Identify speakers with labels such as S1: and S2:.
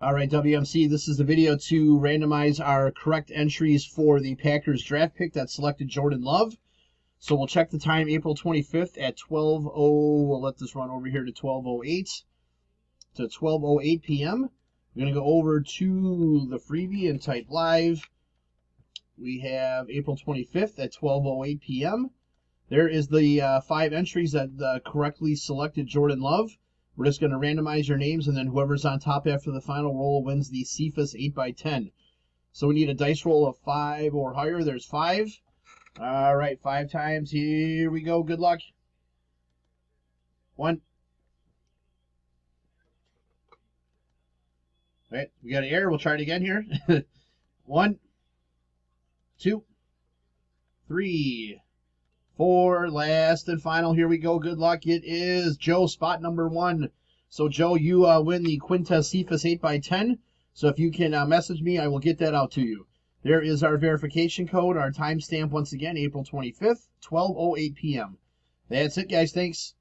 S1: All right, WMC, this is the video to randomize our correct entries for the Packers draft pick that selected Jordan Love. So we'll check the time, April 25th at 12:00. We'll let this run over here to 12:08 p.m. We're going to go over to the freebie and type live. We have April 25th at 12:08 p.m. There is the 5 entries that correctly selected Jordan Love. We're just going to randomize your names, and then whoever's on top after the final roll wins the Cephas 8x10. So we need a dice roll of 5 or higher. There's 5. All right, 5 times. Here we go. Good luck. 1. All right, we got an error. We'll try it again here. 1, 2, 3, 4, last and final. Here we go. Good luck. It is Joe, spot number 1. So, Joe, you win the Quintez Cephas 8x10. So if you can message me, I will get that out to you. There is our verification code, our timestamp once again, April 25th, 12:08 p.m. That's it, guys. Thanks.